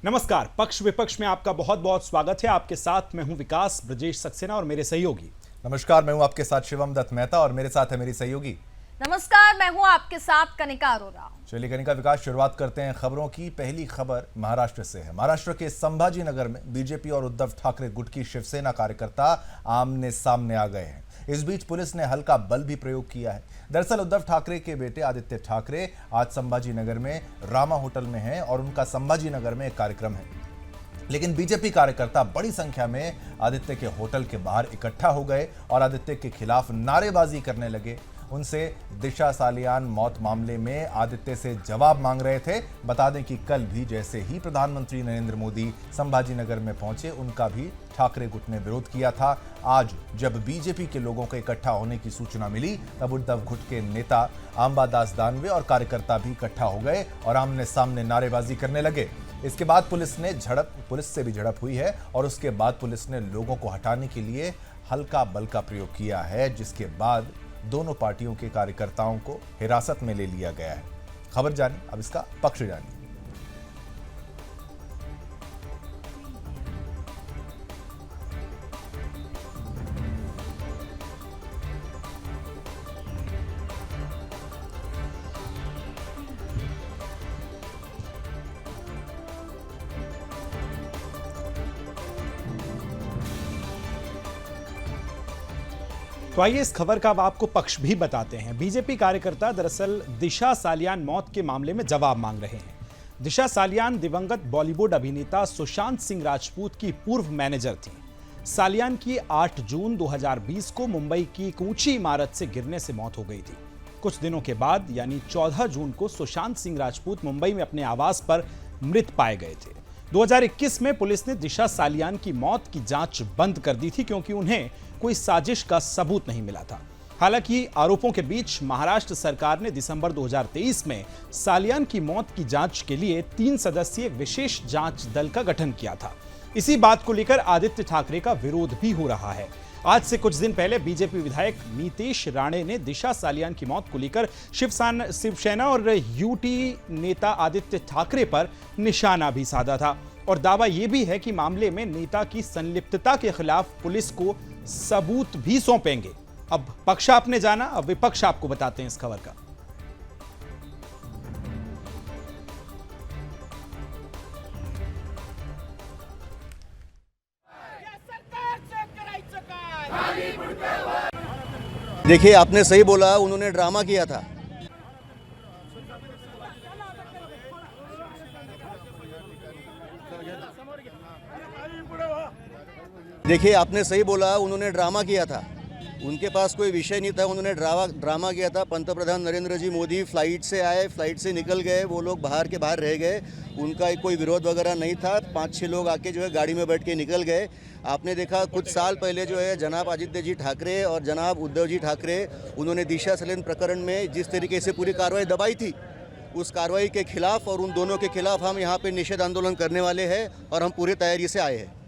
नमस्कार। पक्ष विपक्ष में आपका बहुत बहुत स्वागत है। आपके साथ मैं हूं विकास ब्रजेश सक्सेना और मेरे सहयोगी। नमस्कार, मैं हूं आपके साथ शिवम दत्त मेहता और मेरे साथ है मेरी सहयोगी। नमस्कार, मैं हूं आपके साथ कनिका अरोरा। चलिए कनिका, विकास, शुरुआत करते हैं खबरों की। पहली खबर महाराष्ट्र से है। महाराष्ट्र के संभाजी नगर में बीजेपी और उद्धव ठाकरे गुट की शिवसेना कार्यकर्ता आमने सामने आ गए हैं। इस बीच पुलिस ने हल्का बल भी प्रयोग किया है। दरअसल उद्धव ठाकरे के बेटे आदित्य ठाकरे आज संभाजी नगर में रामा होटल में हैं और उनका संभाजी नगर में एक कार्यक्रम है, लेकिन बीजेपी कार्यकर्ता बड़ी संख्या में आदित्य के होटल के बाहर इकट्ठा हो गए और आदित्य के खिलाफ नारेबाजी करने लगे। उनसे दिशा सालियान मौत मामले में आदित्य से जवाब मांग रहे थे। बता दें कि कल भी जैसे ही प्रधानमंत्री नरेंद्र मोदी संभाजी नगर में पहुंचे, उनका भी ठाकरे गुट ने विरोध किया था। आज जब बीजेपी के लोगों के इकट्ठा होने की सूचना मिली, तब उद्धव गुट के नेता अंबादास दानवे और कार्यकर्ता भी इकट्ठा हो गए और आमने सामने नारेबाजी करने लगे। इसके बाद पुलिस से भी झड़प हुई है और उसके बाद पुलिस ने लोगों को हटाने के लिए हल्का बल का प्रयोग किया है, जिसके बाद दोनों पार्टियों के कार्यकर्ताओं को हिरासत में ले लिया गया है। खबर जानिए, अब इसका पक्ष जानिए। तो आइए इस खबर का अब आपको पक्ष भी बताते हैं। बीजेपी कार्यकर्ता दरअसल दिशा सालियान मौत के मामले में जवाब मांग रहे हैं। दिशा सालियान दिवंगत बॉलीवुड अभिनेता सुशांत सिंह राजपूत की पूर्व मैनेजर थी। सालियान की 8 जून 2020 को मुंबई की एक ऊंची इमारत से गिरने से मौत हो गई थी। कुछ दिनों के बाद यानी 14 जून को सुशांत सिंह राजपूत मुंबई में अपने आवास पर मृत पाए गए थे। 2021 में पुलिस ने दिशा सालियान की मौत की जांच बंद कर दी थी, क्योंकि उन्हें कोई साजिश का सबूत नहीं मिला था। हालांकि आरोपों के बीच महाराष्ट्र सरकार ने दिसंबर 2023 में सालियान की मौत की जांच के लिए 3 सदस्यीय विशेष जांच दल का गठन किया था। इसी बात को लेकर आदित्य ठाकरे का विरोध भी हो रहा है। आज से कुछ दिन पहले बीजेपी विधायक नीतेश राणे ने दिशा सालियान की मौत को लेकर शिवसेना और यूटी नेता आदित्य ठाकरे पर निशाना भी साधा था और दावा यह भी है कि मामले में नेता की संलिप्तता के खिलाफ पुलिस को सबूत भी सौंपेंगे। अब पक्ष आपने जाना, अब विपक्ष आपको बताते हैं इस खबर का। देखिए, आपने सही बोला, उन्होंने ड्रामा किया था। देखिए, आपने सही बोला, उन्होंने ड्रामा किया था। उनके पास कोई विषय नहीं था, उन्होंने ड्रामा किया था। पंतप्रधान नरेंद्र जी मोदी फ्लाइट से आए, फ्लाइट से निकल गए, वो लोग बाहर के बाहर रह गए। उनका कोई विरोध वगैरह नहीं था। 5-6 लोग आके जो है गाड़ी में बैठ के निकल गए। आपने देखा कुछ साल पहले जो है जनाब आदित्य जी ठाकरे और जनाब उद्धव जी ठाकरे, उन्होंने दिशा सालियान प्रकरण में जिस तरीके से पूरी कार्रवाई दबाई थी, उस कार्रवाई के खिलाफ और उन दोनों के खिलाफ हम यहाँ पे निषेध आंदोलन करने वाले हैं और हम पूरी तैयारी से आए हैं।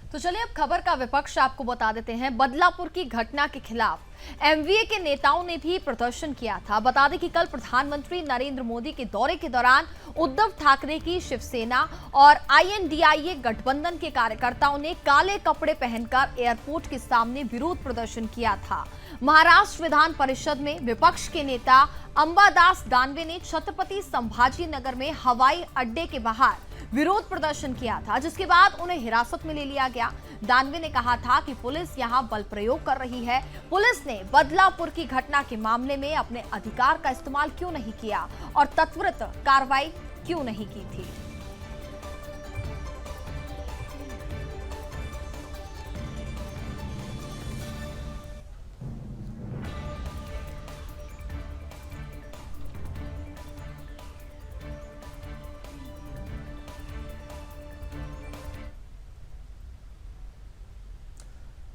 तो चलिए अब खबर का विपक्ष आपको बता देते हैं। बदलापुर की घटना के खिलाफ एमवीए के नेताओं ने भी प्रदर्शन किया था। बता दें कि कल प्रधानमंत्री नरेंद्र मोदी के दौरे के दौरान उद्धव ठाकरे की शिवसेना और आईएनडीआईए गठबंधन के कार्यकर्ताओं ने काले कपड़े पहनकर एयरपोर्ट के सामने विरोध प्रदर्शन किया था। महाराष्ट्र विधान परिषद में विपक्ष के नेता अंबादास दानवे ने छत्रपति संभाजी नगर में हवाई अड्डे के बाहर विरोध प्रदर्शन किया था, जिसके बाद उन्हें हिरासत में ले लिया गया। दानवे ने कहा था कि पुलिस यहां बल प्रयोग कर रही है। पुलिस ने बदलापुर की घटना के मामले में अपने अधिकार का इस्तेमाल क्यों नहीं किया और त्वरित कार्रवाई क्यों नहीं की थी।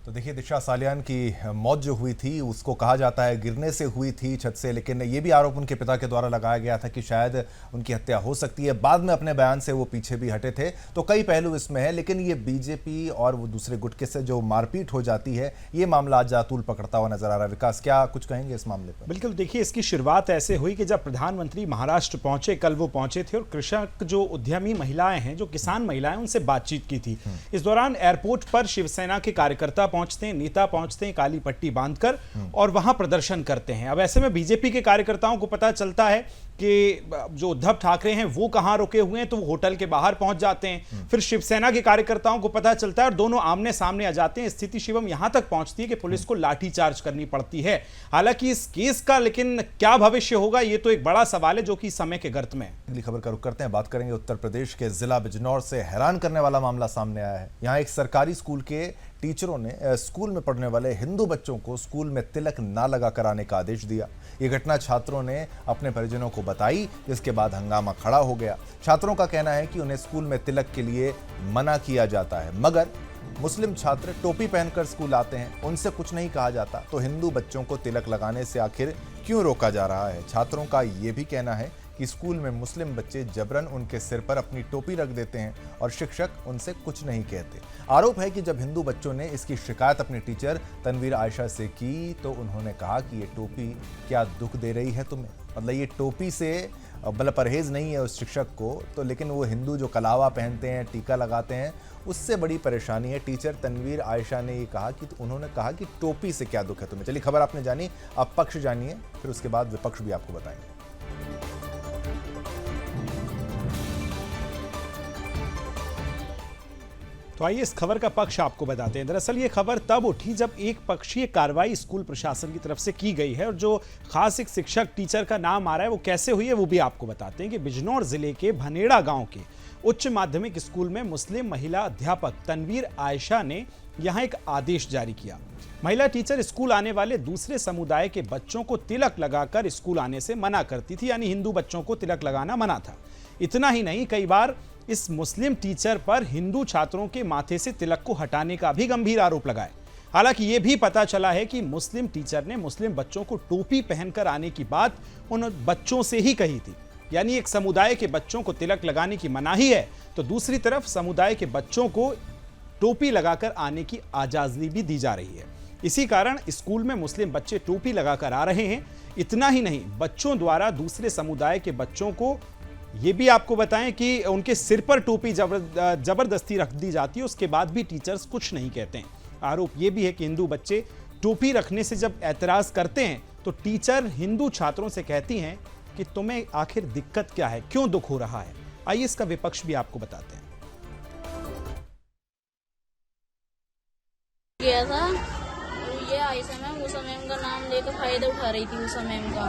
तो तो देखिए, दिशा सालियान की मौत जो हुई थी उसको कहा जाता है गिरने से हुई थी छत से, लेकिन ये भी आरोप उनके पिता के द्वारा लगाया गया था कि शायद उनकी हत्या हो सकती है। बाद में अपने बयान से वो पीछे भी हटे थे। तो कई पहलू इसमें है, लेकिन ये बीजेपी और वो दूसरे गुट के से जो मारपीट हो जाती है, ये मामला आज जातूल पकड़ता हुआ नजर आ रहा है। विकास, क्या कुछ कहेंगे इस मामले पर? बिल्कुल, देखिए इसकी शुरुआत ऐसे हुई कि जब प्रधानमंत्री महाराष्ट्र पहुंचे, कल वो पहुंचे थे और कृषक जो उद्यमी महिलाएं हैं, जो किसान महिलाएं, उनसे बातचीत की थी। इस दौरान एयरपोर्ट पर शिवसेना के कार्यकर्ता पहुंचते हैं, नेता पहुंचते हैं काली पट्टी बांधकर और वहां प्रदर्शन करते हैं। अब ऐसे में बीजेपी के कार्यकर्ताओं को पता चलता है कि जो उद्धव ठाकरे हैं वो कहां रुके हुए हैं, तो वो होटल के बाहर पहुंच जाते हैं। फिर शिवसेना के कार्यकर्ताओं को पता चलता है और दोनों आमने सामने आ जाते हैं। स्थिति शिवम यहां तक पहुंचती है कि पुलिस को लाठीचार्ज करनी पड़ती है। हालांकि इस केस का लेकिन क्या भविष्य होगा, ये तो एक बड़ा सवाल है जो कि समय के गर्त में है। अगली खबर का रुख करते हैं। बात करेंगे उत्तर प्रदेश के जिला बिजनौर से। हैरान करने वाला मामला सामने आया है। यहाँ एक सरकारी स्कूल के टीचरों ने स्कूल में पढ़ने वाले हिंदू बच्चों को स्कूल में तिलक ना लगा कर आने का आदेश दिया। ये घटना छात्रों ने अपने परिजनों को बताई, जिसके बाद हंगामा खड़ा हो गया। छात्रों का कहना है कि उन्हें स्कूल में तिलक के लिए मना किया जाता है, मगर मुस्लिम छात्र टोपी पहनकर स्कूल आते हैं, उनसे कुछ नहीं कहा जाता। तो हिंदू बच्चों को तिलक लगाने से आखिर क्यों रोका जा रहा है? छात्रों का ये भी कहना है कि स्कूल में मुस्लिम बच्चे जबरन उनके सिर पर अपनी टोपी रख देते हैं और शिक्षक उनसे कुछ नहीं कहते। आरोप है कि जब हिंदू बच्चों ने इसकी शिकायत अपनी टीचर तनवीर आयशा से की, तो उन्होंने कहा कि ये टोपी क्या दुख दे रही है तुम्हें? मतलब ये टोपी से मतलब परहेज नहीं है उस शिक्षक को, तो लेकिन वो हिंदू जो कलावा पहनते हैं, टीका लगाते हैं, उससे बड़ी परेशानी है। टीचर तनवीर आयशा ने ये कहा कि उन्होंने कहा कि टोपी से क्या दुख है तुम्हें। चलिए, खबर आपने जानी, आप पक्ष जानिए, फिर उसके बाद विपक्ष भी आपको बताएंगे। तो आइए इस खबर का पक्ष आपको बताते हैं। दरअसल ये खबर तब उठी जब एक पक्षीय कार्रवाई स्कूल प्रशासन की तरफ से की गई है और जो खास एक शिक्षक टीचर का नाम आ रहा है वो कैसे हुई है वो भी आपको बताते हैं कि बिजनौर जिले के भनेड़ा गांव के उच्च माध्यमिक स्कूल में मुस्लिम महिला अध्यापक तनवीर आयशा ने यहां एक आदेश जारी किया। महिला टीचर स्कूल आने वाले दूसरे समुदाय के बच्चों को तिलक लगाकर स्कूल आने से मना करती थी, यानी हिंदू बच्चों को तिलक लगाना मना था। इतना ही नहीं, कई बार इस मुस्लिम टीचर पर हिंदू छात्रों के माथे से तिलक को हटाने का भी गंभीर आरोप लगाए। हालांकि यह भी पता चला है कि मुस्लिम टीचर ने मुस्लिम बच्चों को टोपी पहनकर आने की बात उन बच्चों से ही कही थी। यानी एक समुदाय के बच्चों को तिलक लगाने की मनाही है, तो दूसरी तरफ समुदाय के बच्चों को टोपी लगाकर आने की आजादी भी दी जा रही है। इसी कारण स्कूल में मुस्लिम बच्चे टोपी लगाकर आ रहे हैं। इतना ही नहीं, बच्चों द्वारा दूसरे समुदाय के बच्चों को ये भी आपको बताएं कि उनके सिर पर टोपी जबरदस्ती रख दी जाती है, उसके बाद भी टीचर्स कुछ नहीं कहते हैं। आरोप ये भी है कि हिंदू बच्चे टोपी रखने से जब एतराज करते हैं तो टीचर हिंदू छात्रों से कहती हैं कि तुम्हें आखिर दिक्कत क्या है, क्यों दुख हो रहा है। आइए इसका विपक्ष भी आपको बताते हैं। किया था ये आयशा मैम उषा मैम का नाम लेकर फायदा उठा रही थी। उषा मैम का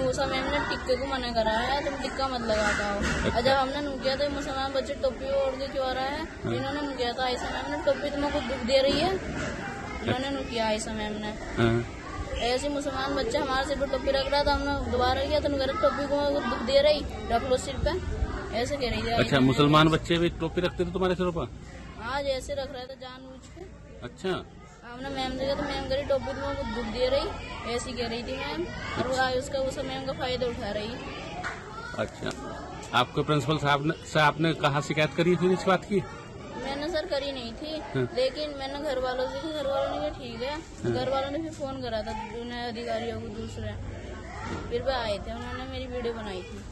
उषा मैम ने टिक्के को मना करा है, तुम टिक्का मत लगा पाओ। और जब हमने नु किया तो उषा मैम बच्चे टोपी ओढ़ के क्यों आ रहा है, इन्होंने नु किया था आयशा मैम ने टोपी तुम्हें कुछ दुख दे रही है, इन्होंने नु किया आयशा मैम ने। ऐसे मुसलमान बच्चे हमारे सिर पर टोपी रख रहा था, हमने दोबारा किया तो टोपी को दुख दे रही, रख लो सिर पे, ऐसे कह रही थी। अच्छा, मुसलमान बच्चे भी टोपी रखते थे तुम्हारे सिर पर? हाँ, जैसे रख रहे थे जानबूझ के। अच्छा, हमने मैम देखा तो मैम करी टोपी तुम्हें कुछ दुख दे रही, ऐसी कह रही थी मैम, और वो उसका उस मैम का फायदा उठा रही। अच्छा, आपके प्रिंसिपल साहब ने कहा शिकायत करी थी इस बात की? मैंने सर करी नहीं थी, लेकिन मैंने घर वालों से, घर वालों ने कहा ठीक है। घर वालों ने फिर फोन करा था उन्हें अधिकारियों को दूसरे, फिर वे आए थे, उन्होंने मेरी वीडियो बनाई थी।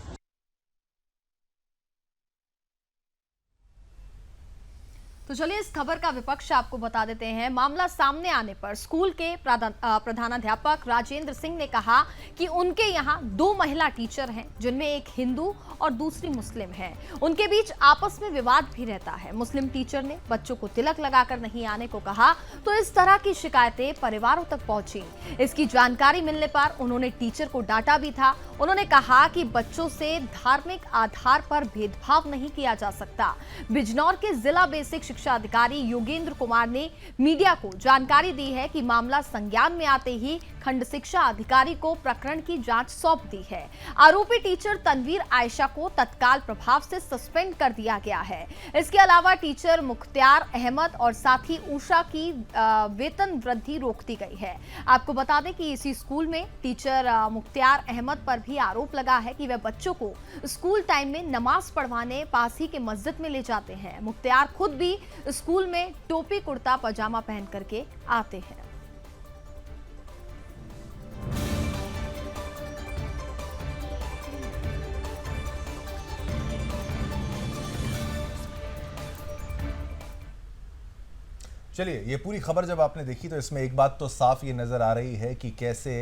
तो चलिए इस खबर का विपक्ष आपको बता देते हैं। मामला सामने आने पर स्कूल के प्रधानाध्यापक राजेंद्र सिंह ने कहा कि उनके यहाँ 2 महिला टीचर हैं, जिनमें एक हिंदू और दूसरी मुस्लिम है। उनके बीच आपस में विवाद भी रहता है। मुस्लिम टीचर ने बच्चों को तिलक लगाकर नहीं आने को कहा, तो इस तरह की शिकायतें परिवारों तक पहुंची। इसकी जानकारी मिलने पर उन्होंने टीचर को डांटा भी था। उन्होंने कहा कि बच्चों से धार्मिक आधार पर भेदभाव नहीं किया जा सकता। बिजनौर के जिला बेसिक शिक्षा अधिकारी योगेंद्र कुमार ने मीडिया को जानकारी दी है कि मामला संज्ञान में आते ही खंड शिक्षा अधिकारी को प्रकरण की जांच सौंप दी है। आरोपी टीचर तनवीर आयशा को तत्काल प्रभाव से सस्पेंड कर दिया गया है। इसके अलावा टीचर मुख्तियार अहमद और साथी उषा की वेतन वृद्धि रोक दी गई है। आपको बता दें कि इसी स्कूल में टीचर मुख्तियार अहमद पर भी आरोप लगा है कि वे बच्चों को स्कूल टाइम में नमाज पढ़वाने पास ही के मस्जिद में ले जाते हैं। मुख्तियार खुद भी स्कूल में टोपी कुर्ता पजामा पहन करके आते हैं। चलिए, ये पूरी खबर जब आपने देखी तो इसमें एक बात तो साफ ये नज़र आ रही है कि कैसे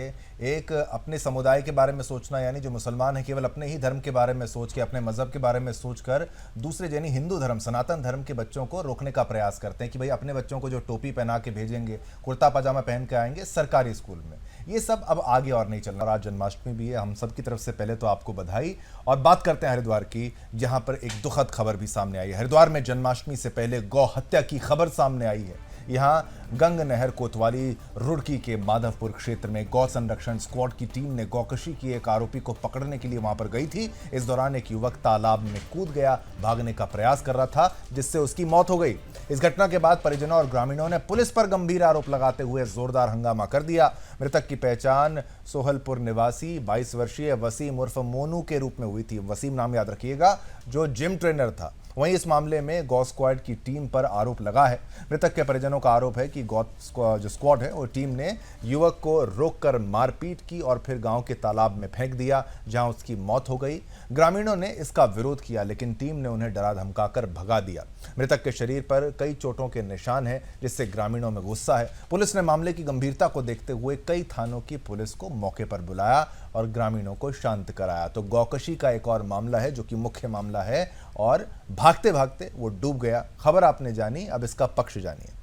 एक अपने समुदाय के बारे में सोचना, यानी जो मुसलमान है केवल अपने ही धर्म के बारे में सोच के, अपने मज़हब के बारे में सोचकर दूसरे यानी हिंदू धर्म, सनातन धर्म के बच्चों को रोकने का प्रयास करते हैं कि भाई अपने बच्चों को जो टोपी पहना के भेजेंगे, कुर्ता पजामा पहन के आएंगे सरकारी स्कूल में, ये सब अब आगे और नहीं चलना। और आज जन्माष्टमी भी है, हम सब की तरफ से पहले तो आपको बधाई। और बात करते हैं हरिद्वार की, जहाँ पर एक दुखद खबर भी सामने आई है। हरिद्वार में जन्माष्टमी से पहले गौ हत्या की खबर सामने आई है। यहाँ गंग नहर कोतवाली रुड़की के माधवपुर क्षेत्र में गौ संरक्षण स्क्वाड की टीम ने गौकशी की एक आरोपी को पकड़ने के लिए वहां पर गई थी। इस दौरान एक युवक तालाब में कूद गया, भागने का प्रयास कर रहा था, जिससे उसकी मौत हो गई। इस घटना के बाद परिजनों और ग्रामीणों ने पुलिस पर गंभीर आरोप लगाते हुए जोरदार हंगामा कर दिया। मृतक की पहचान सोहलपुर निवासी 22 वर्षीय वसीम उर्फ मोनू के रूप में हुई थी। वसीम नाम याद रखिएगा, जो जिम ट्रेनर था। वहीं इस मामले में गौ स्क्वाड की टीम पर आरोप लगा है। मृतक के परिजनों का आरोप है कि गौ जो स्क्वाड है वो टीम ने युवक को रोककर मारपीट की और फिर गांव के तालाब में फेंक दिया, जहां उसकी मौत हो गई। ग्रामीणों ने इसका विरोध किया, लेकिन टीम ने उन्हें डरा धमकाकर भगा दिया। मृतक के शरीर पर कई चोटों के निशान हैं, जिससे ग्रामीणों में गुस्सा है। पुलिस ने मामले की गंभीरता को देखते हुए कई थानों की पुलिस को मौके पर बुलाया और ग्रामीणों को शांत कराया। तो गौकशी का एक और मामला है जो कि मुख्य मामला है, और भागते भागते वो डूब गया। खबर आपने जानी, अब इसका पक्ष जानिए।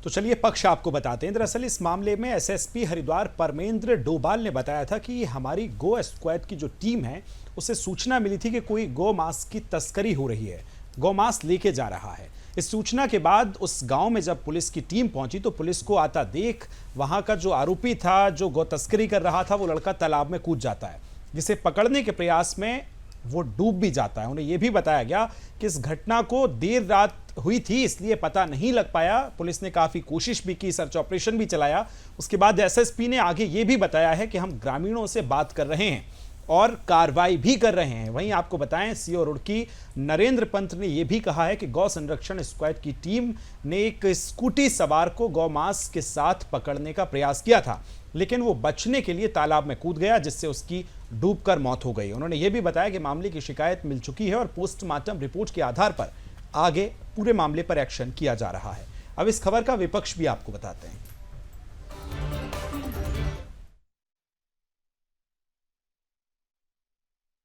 तो चलिए पक्ष आपको बताते हैं। दरअसल इस मामले में एसएसपी हरिद्वार परमेंद्र डोभाल ने बताया था कि हमारी गो स्क्वाड की जो टीम है उसे सूचना मिली थी कि कोई गौ मांस की तस्करी हो रही है, गौ मांस लेके जा रहा है। इस सूचना के बाद उस गांव में जब पुलिस की टीम पहुंची तो पुलिस को आता देख वहां का जो आरोपी था, जो गौ तस्करी कर रहा था, वो लड़का तालाब में कूद जाता है, जिसे पकड़ने के प्रयास में वो डूब भी जाता है। उन्हें यह भी बताया गया कि इस घटना को देर रात हुई थी, इसलिए पता नहीं लग पाया। पुलिस ने काफी कोशिश भी की, सर्च ऑपरेशन भी चलाया। उसके बाद एसएसपी ने आगे ये भी बताया है कि हम ग्रामीणों से बात कर रहे हैं और कार्रवाई भी कर रहे हैं। वहीं आपको बताएं, सीओ रुड़की नरेंद्र पंत ने यह भी कहा है कि गौ संरक्षण स्क्वाड की टीम ने एक स्कूटी सवार को गौ मांस के साथ पकड़ने का प्रयास किया था, लेकिन वो बचने के लिए तालाब में कूद गया, जिससे उसकी डूबकर मौत हो गई। उन्होंने यह भी बताया कि मामले की शिकायत मिल चुकी है और पोस्टमार्टम रिपोर्ट के आधार पर आगे पूरे मामले पर एक्शन किया जा रहा है। अब इस खबर का विपक्ष भी आपको बताते हैं।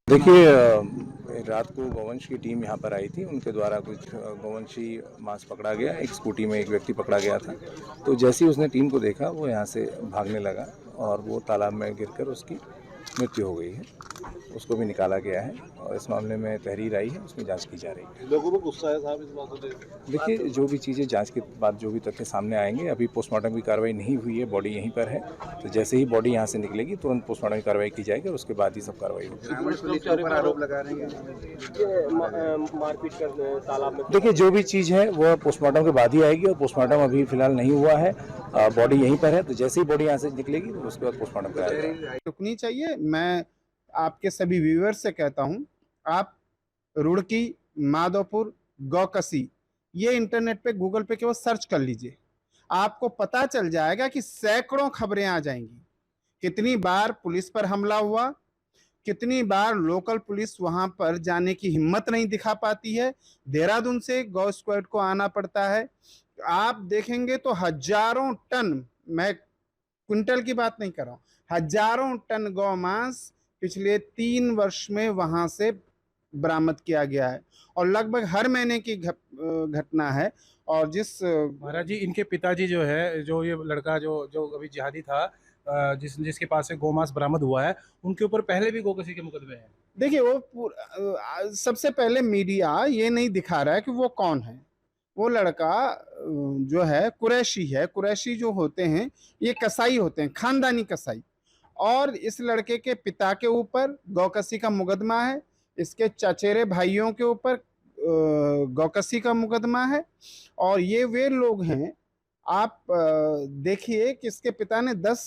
देखिए, रात को गौवंश की टीम यहाँ पर आई थी, उनके द्वारा कुछ गौवंशी मांस पकड़ा गया। एक स्कूटी में एक व्यक्ति पकड़ा गया था। तो जैसे ही उसने टीम को देखा वो यहाँ से भागने लगा और वो तालाब में गिरकर उसकी मृत्यु हो गई है। उसको भी निकाला गया है और इस मामले में तहरीर आई है, उसमें जांच की जा रही है। लोगों को गुस्सा है साहब इस बात को। देखिए, जो भी चीज़ें जांच के बाद जो भी तथ्य सामने आएंगे, अभी पोस्टमार्टम की कार्रवाई नहीं हुई है, बॉडी यहीं पर है। तो जैसे ही बॉडी यहाँ से निकलेगी तुरंत पोस्टमार्टम की कार्रवाई की जाएगी और उसके बाद ही सब कार्रवाई होगी। आरोप लगा रहे हैं मारपीट कर तालाब में। देखिए, जो भी चीज़ है वो पोस्टमार्टम के बाद ही आएगी और पोस्टमार्टम अभी फिलहाल नहीं हुआ है, बॉडी यहीं पर है। तो जैसे ही बॉडी यहाँ से निकलेगी तो उसके बाद पोस्टमार्टम कराया जाएगा। रुकनी चाहिए। मैं आपके सभी व्यूअर्स से कहता हूं, आप रुड़की माधवपुर गौकशी ये इंटरनेट पे गूगल पे केवल सर्च कर लीजिए, आपको पता चल जाएगा कि सैकड़ों खबरें आ जाएंगी। कितनी बार पुलिस पर हमला हुआ, कितनी बार लोकल पुलिस वहां पर जाने की हिम्मत नहीं दिखा पाती है, देहरादून से गौ स्क्वाड को आना पड़ता है। आप देखेंगे तो हजारों टन, मैं क्विंटल की बात नहीं कर रहा हूँ, हजारों टन गौ मांस पिछले 3 वर्ष में वहां से बरामद किया गया है और लगभग हर महीने की घटना है। और जिस महाराज जी, इनके पिताजी जो है, जो ये लड़का जो अभी जिहादी था, जिसके पास से गोमांस बरामद हुआ है, उनके ऊपर पहले भी गोकसी के मुकदमे हैं। देखिए सबसे पहले मीडिया ये नहीं दिखा रहा है कि वो कौन है। वो लड़का जो है कुरैशी है। कुरैशी जो होते हैं ये कसाई होते हैं, खानदानी कसाई। और इस लड़के के पिता के ऊपर गौकसी का मुकदमा है, इसके चचेरे भाइयों के ऊपर गौकसी का मुकदमा है। और ये वे लोग हैं, आप देखिए कि इसके पिता ने 10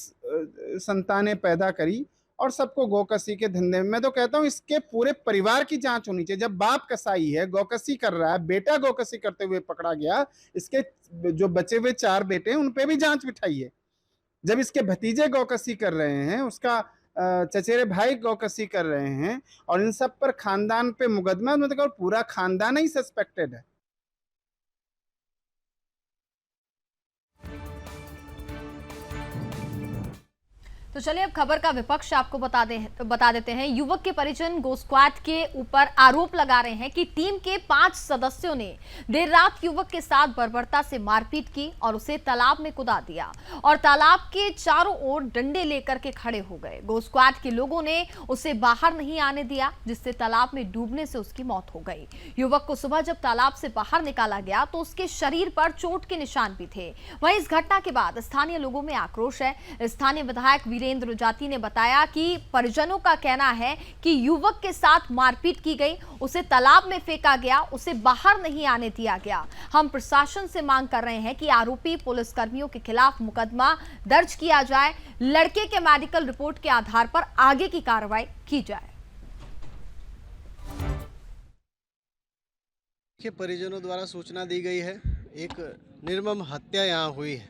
संतानें पैदा करी और सबको गौकसी के धंधे में। मैं तो कहता हूं इसके पूरे परिवार की जांच होनी चाहिए। जब बाप कसाई है, गौकसी कर रहा है, बेटा गौकसी करते हुए पकड़ा गया, इसके जो बचे हुए 4 बेटे हैं उन पे भी जांच बिठाइए। जब इसके भतीजे गौकसी कर रहे हैं, उसका चचेरे भाई गौकसी कर रहे हैं और इन सब पर खानदान पे मुकदमा, मतलब पूरा खानदान ही सस्पेक्टेड है। तो चलिए अब खबर का विपक्ष आपको बता देते हैं। युवक के परिजन गोस्क्वाड के ऊपर आरोप लगा रहे हैं कि टीम के 5 सदस्यों ने देर रात युवक के साथ बर्बरता से मारपीट की और उसे तालाब में कुदा दिया और तालाब के चारों ओर डंडे लेकर के खड़े हो गए। गोस्क्वाड के लोगों ने उसे बाहर नहीं आने दिया, जिससे तालाब में डूबने से उसकी मौत हो गई। युवक को सुबह जब तालाब से बाहर निकाला गया तो उसके शरीर पर चोट के निशान भी थे। वहीं इस घटना के बाद स्थानीय लोगों में आक्रोश है। स्थानीय विधायक वीरेंद्र जाती ने बताया कि परिजनों का कहना है कि युवक के साथ मारपीट की गई, उसे तालाब में फेंका गया, उसे बाहर नहीं आने दिया गया। हम प्रशासन से मांग कर रहे हैं कि आरोपी पुलिसकर्मियों के खिलाफ मुकदमा दर्ज किया जाए, लड़के के मेडिकल रिपोर्ट के आधार पर आगे की कार्रवाई की जाए। परिजनों द्वारा सूचना दी गई है, एक निर्मम हत्या यहाँ हुई है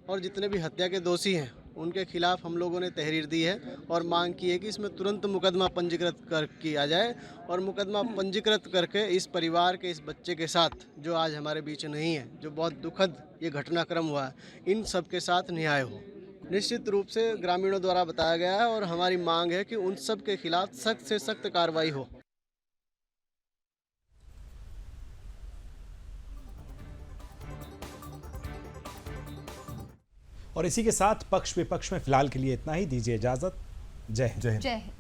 और जितने भी हत्या के दोषी हैं उनके खिलाफ हम लोगों ने तहरीर दी है और मांग की है कि इसमें तुरंत मुकदमा पंजीकृत किया जाए और मुकदमा पंजीकृत करके इस परिवार के, इस बच्चे के साथ जो आज हमारे बीच नहीं है, जो बहुत दुखद ये घटनाक्रम हुआ है, इन सब के साथ न्याय हो। निश्चित रूप से ग्रामीणों द्वारा बताया गया है और हमारी मांग है कि उन सब के खिलाफ सख्त से सख्त कार्रवाई हो। और इसी के साथ पक्ष विपक्ष में फिलहाल के लिए इतना ही। दीजिए इजाजत। जय हिंद। जय हिंद।